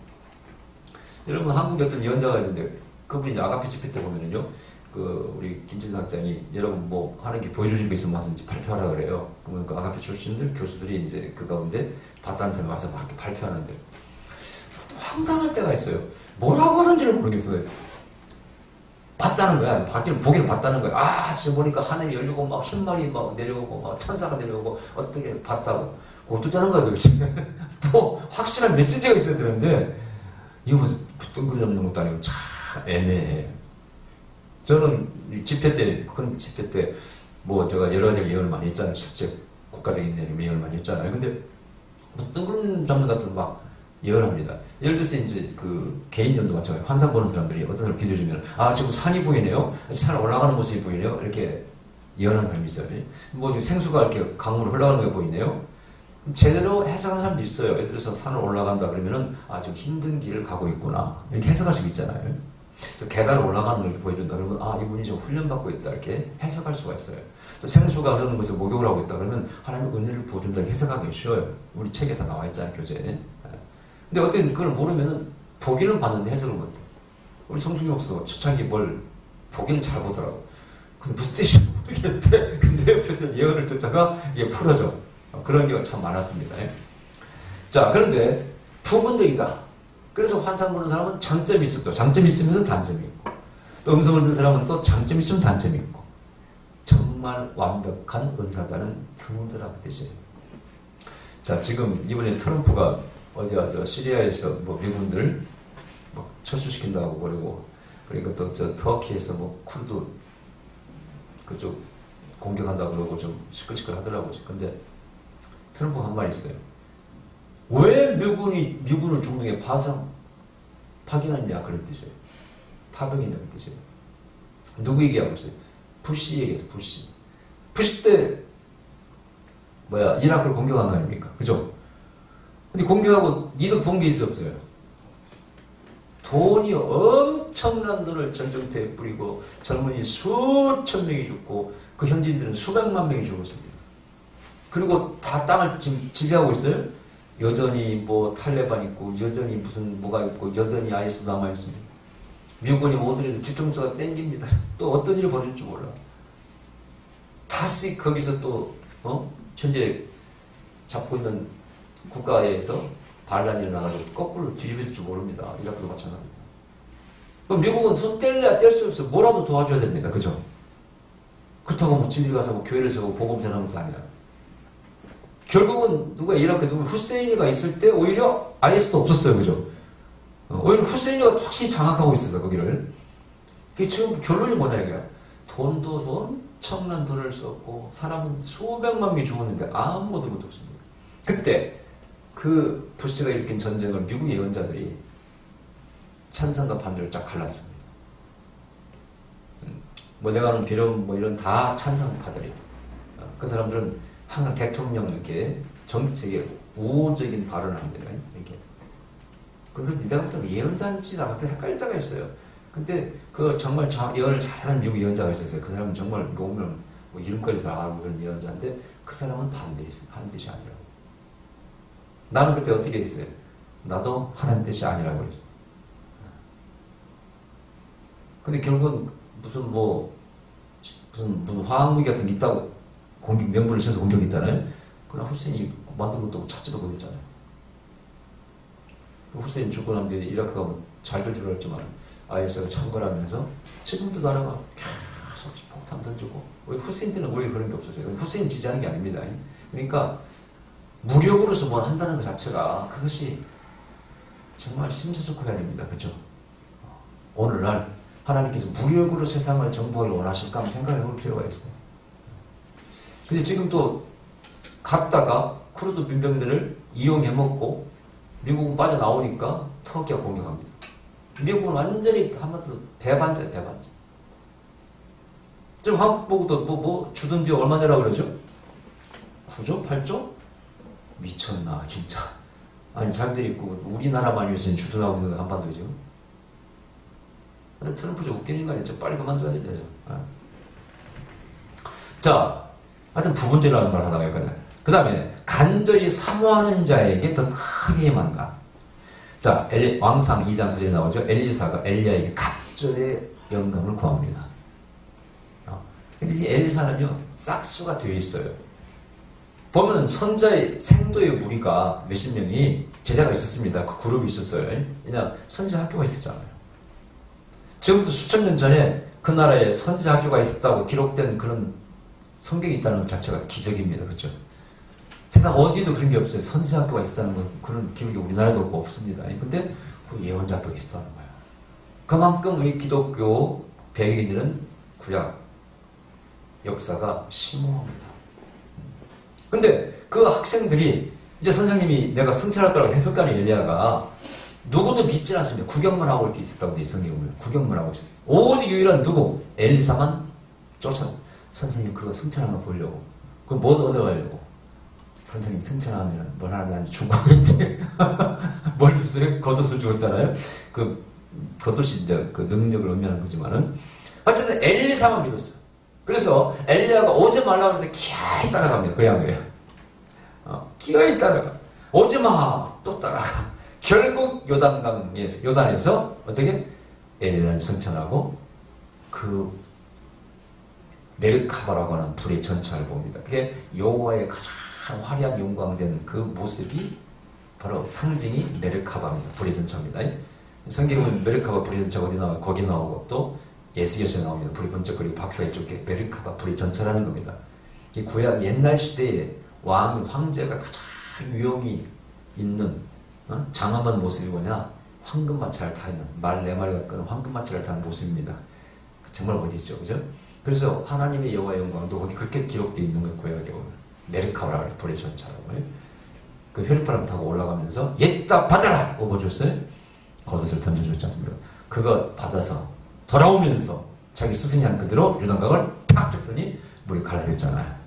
여러분 한국에 어떤 예언자가 있는데 그분이 이제 아가페 집회 때 보면은요. 그 우리 김진상 학장이 여러분 뭐 하는 게 보여주실 거 있으면 와서 이제 발표하라 그래요. 그러면 그 아가페 출신들 교수들이 이제 그 가운데 봤다는 사람이 와서 막 이렇게 발표하는데 또 황당할 때가 있어요. 뭐라고 하는지를 모르겠어요. 봤다는 거야. 보기를 봤다는 거야. 아, 지금 보니까 하늘이 열리고 막 흰말이 막 내려오고 막 천사가 내려오고 어떻게 봤다고. 어쩌자는 거야 도대체. 뭐 확실한 메시지가 있어야 되는데 이거 뭐 뜬구리 없는 것도 아니고 참 애매해. 저는 집회 때, 큰 집회 때 뭐 제가 여러 가지 예언을 많이 했잖아요. 실제 국가적인 예언을 많이 했잖아요. 근데 뭐 뜬구름 잡는 같은 막 예언합니다. 예를 들어서 이제 그 개인 연도 마찬가지예요. 환상 보는 사람들이 어떤 사람 기도해주면 아 지금 산이 보이네요. 산 올라가는 모습이 보이네요. 이렇게 예언하는 사람이 있어요. 뭐 지금 생수가 이렇게 강물로 흘러가는 게 보이네요. 제대로 해석하는 사람도 있어요. 예를 들어서 산을 올라간다 그러면은 아 좀 힘든 길을 가고 있구나 이렇게 해석할 수 있잖아요. 또 계단을 올라가는 걸 이렇게 보여준다 그러면 아 이분이 좀 훈련받고 있다 이렇게 해석할 수가 있어요. 또 생수가 흐르는 곳에 목욕을 하고 있다 그러면 하나님 은혜를 부어준다 이렇게 해석하기 쉬워요. 우리 책에 다 나와 있잖아요. 교재에. 근데 어떻게 그걸 모르면은 보기는 봤는데 해석을 못해. 우리 성숙이 목사도 초창기 뭘 보기는 잘 보더라고. 근데 무슨 뜻인지 모르겠대. 근데 옆에서 예언을 듣다가 이게 풀어져. 그런 경우가 참 많았습니다. 자, 그런데 부분적이다. 그래서 환상 보는 사람은 장점이 있었고, 장점이 있으면서 단점이 있고, 또 음성을 듣는 사람은 또 장점이 있으면 단점이 있고, 정말 완벽한 은사자는 드물더라 그 뜻이에요. 자, 지금 이번에 트럼프가 어디야, 시리아에서 뭐 미군들 뭐 철수시킨다고 그러고, 그러니까 또 터키에서 뭐 쿠르드 그쪽 공격한다고 그러고 좀 시끌시끌 하더라고요. 근데 트럼프가 한 말이 있어요. 왜 미군을 중동에 파견했냐 그런 뜻이에요. 파병이라는 뜻이에요. 누구 얘기하고 있어요? 부시 얘기해서 부시. 부시 때 이라크를 공격한 거 아닙니까? 그죠? 근데 공격하고 이득 본 게 있어 없어요? 돈이 엄청난 돈을 전쟁터에 뿌리고 젊은이 수천 명이 죽고 그 현지인들은 수백만 명이 죽었습니다. 그리고 다 땅을 지금 지배하고 있어요. 여전히 뭐 탈레반 있고 여전히 무슨 뭐가 있고 여전히 아이스 남아있습니다. 미군이 뭐더라도 뒤통수가 땡깁니다. 또 어떤 일이 벌어질지 몰라. 다시 거기서 또 현재 잡고 있는 국가에서 반란이 일어나가지고 거꾸로 뒤집어질지 모릅니다. 이라크도 마찬가지입니다. 그럼 미국은 손 뗄래야 뗄 수 없어요. 뭐라도 도와줘야 됩니다. 그죠? 그렇다고 뭐 집에 가서 뭐 교회를 세우고 복음 전하는 것도 아니야. 결국은 이라크에 후세인이가 있을 때 오히려 IS도 없었어요. 그죠? 오히려 후세인이가 확실히 장악하고 있었어 거기를. 그게 지금 결론이 뭐냐 이거야. 돈도 엄청난 돈을 썼고 사람은 수백만 명이 죽었는데 아무것도 못했습니다. 그때 그 부시가 일으킨 전쟁을 미국 예언자들이 찬성과 반대를 쫙 갈랐습니다. 뭐 내가 아는 비룡 뭐 이런 다 찬성파들이에요. 그 사람들은 항상 대통령 이렇게 정책에 우호적인 발언을 합니다. 이렇게. 그래서 내가 보통 예언자인지 나한테 헷갈릴 때가 있어요. 근데 그 정말 예언을 잘하는 미국 예언자가 있었어요. 그 사람은 정말 이거 오면 뭐 이름까지 다 알고 그런 예언자인데 그 사람은 반대했어요. 하나님 뜻이 아니라고. 나는 그때 어떻게 했어요? 나도 하나님 뜻이 아니라고 그랬어요. 근데 결국은 무슨 화학무기 같은 게 있다고 명분을 쳐서 공격했잖아요. 그러나 후세인이 만든 것도 찾지도 못했잖아요. 후세인 죽고 난 뒤에 이라크가 뭐 잘들 들어왔지만 IS가 창궐하면서 지금도 나라가 계속 폭탄 던지고 후세인 때는 오히려 그런 게 없었어요. 후세인 지지하는 게 아닙니다. 그러니까 무력으로서 뭐 한다는 것 자체가 그것이 정말 심사숙고해야 됩니다. 그렇죠? 오늘날 하나님께서 무력으로 세상을 정복하기 원하실까 한번 생각해 볼 필요가 있어요. 근데 지금 또 갔다가 쿠르드 민병대를 이용해먹고 미국은 빠져나오니까 터키가 공격합니다. 미국은 완전히 한마디로 배반자예요. 배반자. 지금 한국 보고도 주둔 비용 얼마 내라고 그러죠? 9조? 8조? 미쳤나 진짜. 아니 자기들이 있고 우리나라만 위해서 주둔하고 있는 한반도에 지금. 근데 트럼프 좀 웃기는 거 아니야? 빨리 그만둬야 됩니다. 자, 하여튼 부분적이라는 말 하다가 여기까지. 그 다음에 간절히 사모하는 자에게 더 크게 임한다. 자, 왕상 2장 9절에 나오죠. 엘리사가 엘리야에게 갑절의 영감을 구합니다. 근데 이 엘리사는요 싹수가 되어 있어요. 보면 선자의 생도의 무리가 몇십 명이 제자가 있었습니다. 그 그룹이 있었어요. 왜냐면 선자 학교가 있었잖아요. 지금부터 수천 년 전에 그 나라에 선지자 학교가 있었다고 기록된 그런 성경이 있다는 것 자체가 기적입니다. 그렇죠? 세상 어디에도 그런 게 없어요. 선지자 학교가 있었다는 건 그런 기록이 우리나라에도 없고 없습니다. 근데 그 예언자 학교가 있었다는 거예요. 그만큼 우리 기독교 백인들은 구약 역사가 심오합니다. 근데 그 학생들이 이제 선생님이 내가 성찰할 거라고 해석가는 엘리야가 누구도 믿지 않습니다. 구경만 하고 이렇게 있었다고 돼 성경에 보면 구경만 하고 있어요. 오직 유일한 누구? 엘리사만 쫓아. 선생님 그거 성찰한 거 보려고. 그럼 뭐 얻어가려고? 선생님 성찰하면 뭘 하나 나한테 주고 있지. 뭘 줬어요? 겉옷을 주었잖아요. 그 겉옷이 이제 그 능력을 의미하는 거지만은 어쨌든 엘리사만 믿었어요. 그래서 엘리야가 오지 말라고 했는데 기어이 따라갑니다. 그래 안 그래요? 기어이 따라가. 오지 마. 또 따라가. 결국 요단에서 어떻게 엘리야를 성천하고 그 메르카바라고 하는 불의 전차를 봅니다. 그게 여호와의 가장 화려한 영광된 그 모습이 바로 상징이 메르카바입니다. 불의 전차입니다. 성경에 보면 메르카바 불의 전차가 어디 나와요? 거기 나오고 또 예수께서 나옵니다. 불이 번쩍거리고 바퀴가 이쪽에 메르카바 불의 전차라는 겁니다. 이 구약 옛날 시대에 왕, 황제가 가장 위엄이 있는 장엄한 모습이 뭐냐? 황금마차를 타 있는 말 4마리가 끄는 황금마차를 타는 모습입니다. 정말 어디 있죠, 그죠? 그래서 하나님의 여호와의 영광도 거기 그렇게 기록되어 있는 거예요. 구약에 보면 메르카바라고 해요. 불의 전차라고 해요. 그 혈파람 타고 올라가면서 옛다 받아라! 업어줬어요. 겉옷을 던져줬지 않습니까? 그거 받아서 돌아오면서 자기 스승이 한 그대로 요단강을 탁 쳤더니 물이 갈라졌잖아요.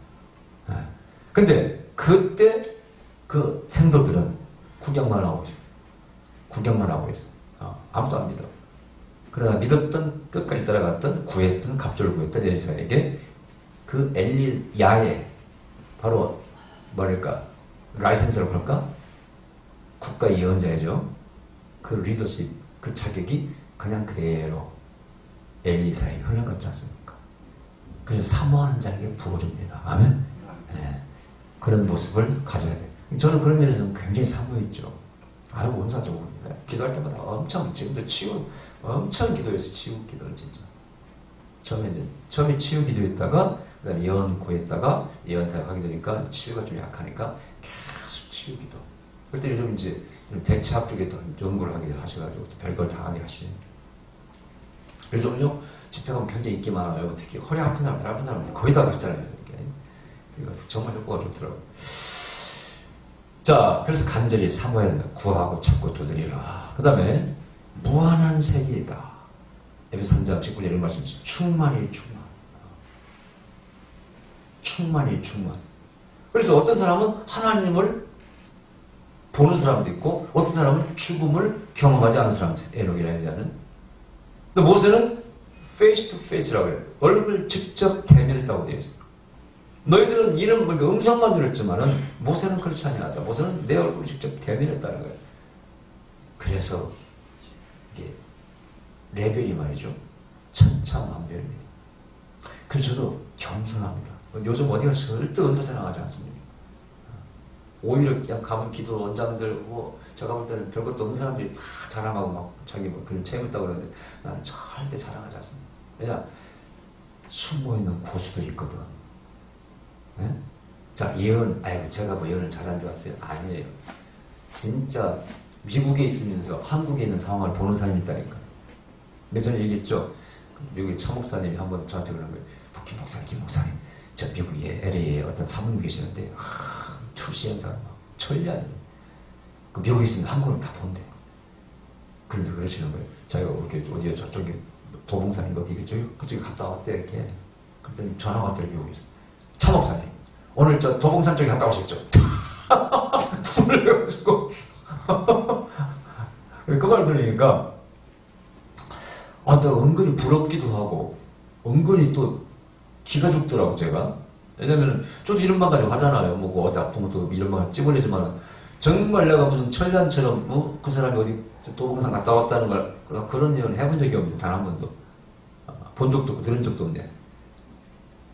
근데 그때 그 생도들은 구경만 하고 있어요. 구경만 하고 있어요. 아무도 안 믿어. 그러나 믿었던, 끝까지 따라갔던, 구했던, 갑절을 구했던 엘리사에게 그 엘리야의 바로 뭐랄까 라이센스라고 할까? 국가 예언자이죠. 그 리더십, 그 자격이 그냥 그대로 엘리사에게 흘러갔지 않습니까? 그래서 사모하는 자에게 부어줍니다. 아멘? 네. 그런 모습을 가져야 돼요. 저는 그런 면에서는 굉장히 사모했죠. 아유, 원사적으로. 기도할 때마다 엄청, 지금도 엄청 기도해서 치유 기도를 진짜. 처음에 치유 기도했다가, 그 다음에 예언 구했다가, 예언 사역하게 되니까 치유가 좀 약하니까 계속 치유 기도. 그때 요즘 이제 대체학 쪽에 또 연구를 하게 하셔가지고 별걸 다 하게 하시네요. 요즘은요, 집회 가면 굉장히 인기 많아요. 특히 허리 아픈 사람들 거의 다 그랬잖아요. 이렇게. 정말 효과가 좋더라고요. 자, 그래서 간절히 사모해야 된다. 구하고 찾고 두드리라. 그 다음에 무한한 세계이다. 에베소 3장 19절 이런 말씀이죠. 충만히 충만. 그래서 어떤 사람은 하나님을 보는 사람도 있고 어떤 사람은 죽음을 경험하지 않은 사람도 있어요. 에녹이라는 자는. 근데 모세는 face to face라고 해요. 얼굴 직접 대면했다고 되어 있어요. 너희들은 이름, 음성만 들었지만은 모세는 그렇지 아니하다. 모세는 내 얼굴을 직접 대면했다는 거예요. 그래서 이게 레벨이 말이죠. 천차만별입니다. 그래서 저도 겸손합니다. 요즘 어디가 절대 은사 자랑하지 않습니다. 오히려 그냥 가면 기도 원장들 뭐 제가 볼 때는 별것도 없는 사람들이 다 자랑하고 막 자기 뭐 그런 체험했다고 그러는데 나는 절대 자랑하지 않습니다. 왜냐 숨어있는 고수들이 있거든. 네? 자, 예언, 아이고, 제가 뭐 예언을 잘한 줄 아세요? 아니에요. 진짜 미국에 있으면서 한국에 있는 상황을 보는 사람이 있다니까. 근데 저는 얘기했죠. 미국의 차 목사님이 한번 저한테 그러는 거예요. 김 목사님, 저 미국에 LA에 어떤 사모님 계시는데, 출시 현상, 천리안이에요. 그 미국에 있으면 한국을 다 본대. 그런데 그러시는 거예요. 자기가 이렇게 어디에 저쪽에 도봉산인가 어디겠죠? 그쪽에 갔다 왔대, 이렇게. 그랬더니 전화가 왔대요, 미국에서. 차 목사님, 오늘 저 도봉산 쪽에 갔다 오셨죠? 술을 내가지고. 그 말 들으니까, 나 은근히 부럽기도 하고, 은근히 또 기가 죽더라고, 제가. 왜냐면, 저도 이런만 가지고 하잖아요. 뭐, 어디 아프면 또 이런만 찝어내지만, 정말 내가 무슨 천리안처럼, 그 사람이 어디 도봉산 갔다 왔다는 걸, 그런 일은 해본 적이 없는데, 단 한 번도. 본 적도 없고, 들은 적도 없네.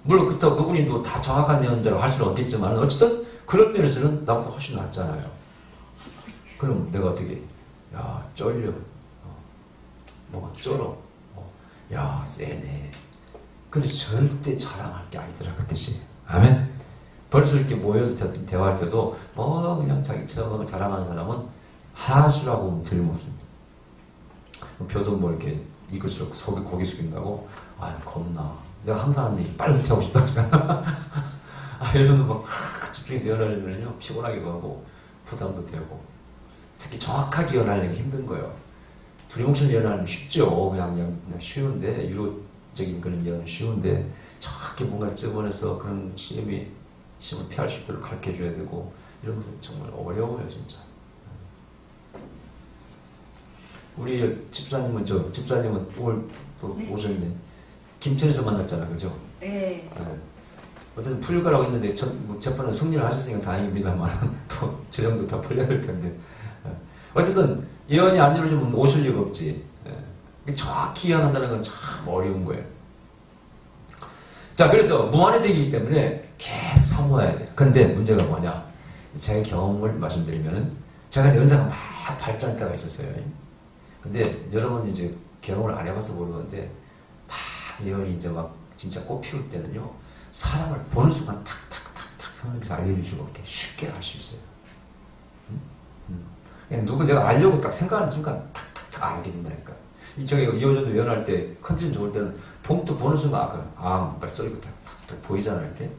물론 그렇다고 그분이 뭐 다 정확한 예언자라고 할 수는 없겠지만 어쨌든 그런 면에서는 나보다 훨씬 낫잖아요. 그럼 내가 어떻게 야 쩔려 뭐가 쩔어 야, 세네. 근데 절대 자랑할 게 아니더라, 그 뜻이. 아멘? 벌써 이렇게 모여서 대화할 때도 뭐 그냥 자기 체험을 자랑하는 사람은 하수라고 하면 틀림없습니다. 표도 뭐 이렇게 익을수록 속이 고기 숙인다고? 아유, 겁나. 내가 항상 하는 얘기 빨리 은퇴하고 싶다고 하잖아. 아, 예전에 막 집중해서 연하려면요, 피곤하기도 하고, 부담도 되고, 특히 정확하게 연하려면 힘든 거예요. 두리뭉실 연하는 쉽죠. 그냥 쉬운데, 유로적인 그런 연은 쉬운데, 정확히 뭔가를 찝어내서 그런 시험을 피할 수 있도록 가르쳐 줘야 되고, 이런 것은 정말 어려워요, 진짜. 우리 집사님은 오늘 또 네. 오셨네. 김천에서 만났잖아, 그죠? 네. 어쨌든 풀릴 거라고 했는데, 재판은 승리를 하셨으니까 다행입니다만, 또, 저 정도 다 풀려야 될 텐데. 어쨌든, 예언이 안 이루어지면 오실 리가 없지. 정확히 예언한다는 건 참 어려운 거예요. 자, 그래서 무한의 세계이기 때문에 계속 사모해야 돼. 근데 문제가 뭐냐? 제 경험을 말씀드리면은, 제가 은사가 막 발전할 때가 있었어요. 근데 여러분 이제 경험을 안 해봐서 모르는데, 막 예언이 이제 막 진짜 꽃 피울 때는요, 사람을 보는 순간 탁탁탁탁 성령께서 알려주시고 이렇게 쉽게 알 수 있어요. 그냥 누구 내가 알려고 딱 생각하는 순간 탁탁탁 알게 된다니까. 저기 이호전도 예언할 때 컨디션 좋을 때는 봉투 보는 순간 빨리 쏘리고 탁탁탁 보이잖아요, 이렇게.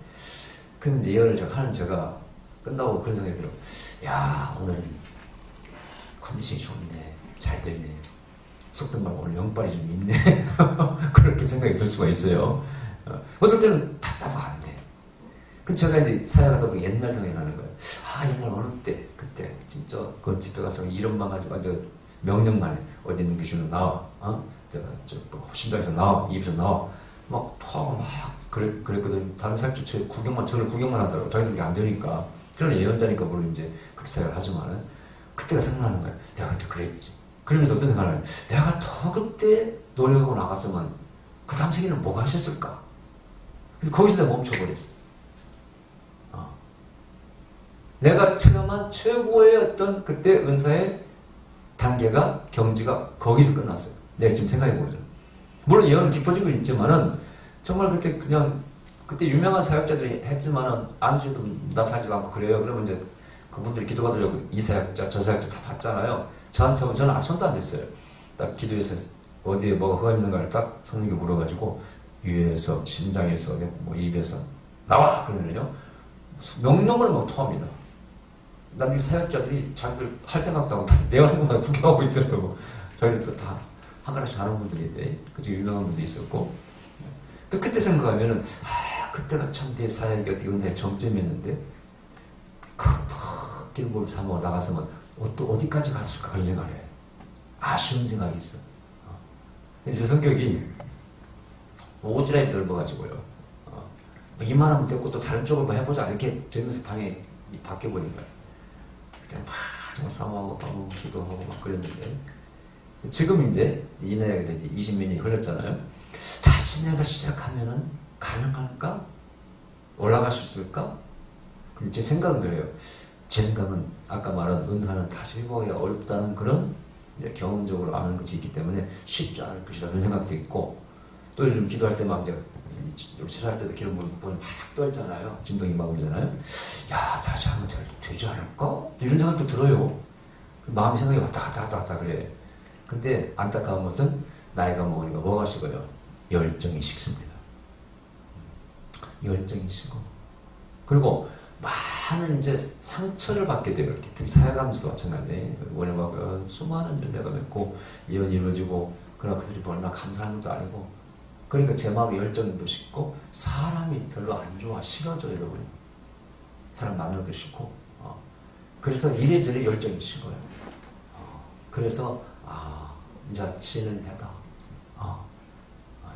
그럼 이제 예언을 제가 끝나고 그런 생각이 들어요. 야, 오늘은 컨디션이 좋네. 잘 되네. 속된 말 오늘 영빨이 좀 있네. 그렇게 생각이 들 수가 있어요. 어떨 때는 답답하면 안 돼. 그 제가 이제 사역하다 보니 옛날 생각이 나는 거예요. 옛날 어느 때, 그때, 진짜, 그 집에 가서 이름만 가지고, 명령만 해. 어디 있는 교실로 나와. 심장에서 나와. 입에서 나와. 그랬거든. 다른 사역자 저를 구경만 하더라고. 자기들 이게 안 되니까. 저는 예언자니까 물론 이제 그렇게 생각을 하지만은, 그때가 생각나는 거예요. 내가 그때 그랬지. 그러면서 어떤 생각을 해요. 내가 더 그때 노력하고 나갔으면, 그 다음 생에는 뭐가 있었을까? 거기서 내가 멈춰버렸어. 내가 체험한 최고의 어떤 그때 은사의 단계가, 경지가 거기서 끝났어요. 내가 지금 생각해보면. 물론 예언은 깊어진 건 있지만은, 정말 그때 유명한 사역자들이 했지만은, 안수에도 나타나지도 않고 그래요. 그러면 이제 그분들이 기도받으려고 이 사역자, 저 사역자 다 봤잖아요. 저한테 저는 손도 안 댔어요. 딱 기도해서 어디에 뭐가 흠이 있는가를 딱 성령께 물어가지고, 위에서, 심장에서, 뭐 입에서, 나와! 그러면요. 명령을 막 토합니다. 난 이 사역자들이 자기들 할 생각도 하고 내 얼굴만 구경하고 있더라고. 자기들도 다 한 가지씩 하는 분들인데, 그중에 유명한 분도 있었고. 그때 생각하면은, 그때가 참 내 사역이 어떻게 은사의 정점이었는데, 더 길목을 삼아 나갔으면 어디까지 갔을까 그런 생각을 해. 아쉬운 생각이 있어. 이제 성격이 오지랖이 넓어가지고요. 이만하면 됐고 또 다른 쪽을 뭐 해보자 이렇게 되면서 방에 바뀌어버린 거예요. 그때는 막 정말 사모하고 기도하고 막 그랬는데, 지금 이제 이 나이가 이제 20몇 년이 흘렀잖아요. 다시 내가 시작하면은 가능할까? 올라갈 수 있을까? 근데 제 생각은 그래요. 제 생각은 아까 말한 은사는 다시 회복하기가 어렵다는 그런 경험적으로 아는 것이 있기 때문에 쉽지 않을 것이다 그런 생각도 있고, 또 요즘 기도할 때 막 이제 최소할 때도 기름 부으면 막 떨잖아요. 진동이 막 오잖아요. 야, 다시 하면 되지 않을까? 이런 생각도 들어요. 마음의 생각이 왔다 그래. 근데 안타까운 것은 나이가 먹으니까 뭐가 식어요? 열정이 식습니다. 열정이 식어. 그리고 많은 이제 상처를 받게 돼요. 이렇게. 특히 사역하면서도 마찬가지예요. 원래 막 수많은 열매가 맺고 예언이 이루어지고, 그러나 그들이 얼마나 감사하는 것도 아니고, 그러니까 제 마음의 열정도 식고, 사람이 별로 안 좋아, 싫어져, 여러분. 사람 만나는 것도 싫고. 그래서 이래저래 열정이 식어요. 그래서 이제 지는 해다.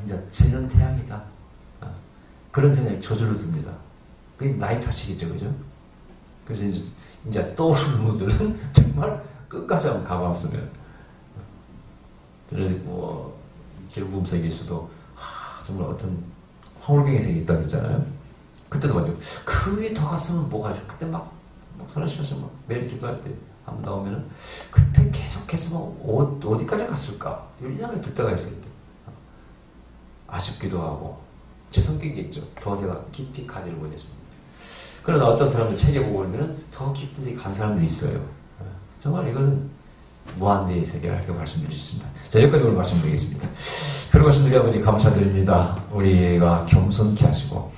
이제 지는 태양이다. 그런 생각이 저절로 듭니다. 그게 나이 탓이겠죠, 그죠? 그래서 이제 떠오르는 분들은 정말 끝까지 한번 가봤으면. 뭐, 기름부음 세계에서도 정말 어떤 황홀경의 세계 있다고 그러잖아요. 그때도 먼저 그 위에 더 갔으면 뭐가 있어. 그때 막 선언시켜서 막 매일 기도할 때 한번 나오면은 그때 계속해서 어디까지 갔을까? 이런 생각이 들 때가 있어요. 아쉽기도 하고 제 성격이겠죠. 더 제가 깊이 가지를 못했습니다. 그러나 어떤 사람들 책에 보고 그러면 더 깊은 데 간 사람들이 있어요. 정말 이건 무한대의 세계라고 말씀드릴 수 있습니다. 자, 여기까지 오늘 말씀드리겠습니다. 그러고 하신 우리 아버지 감사드립니다. 우리가 겸손케 하시고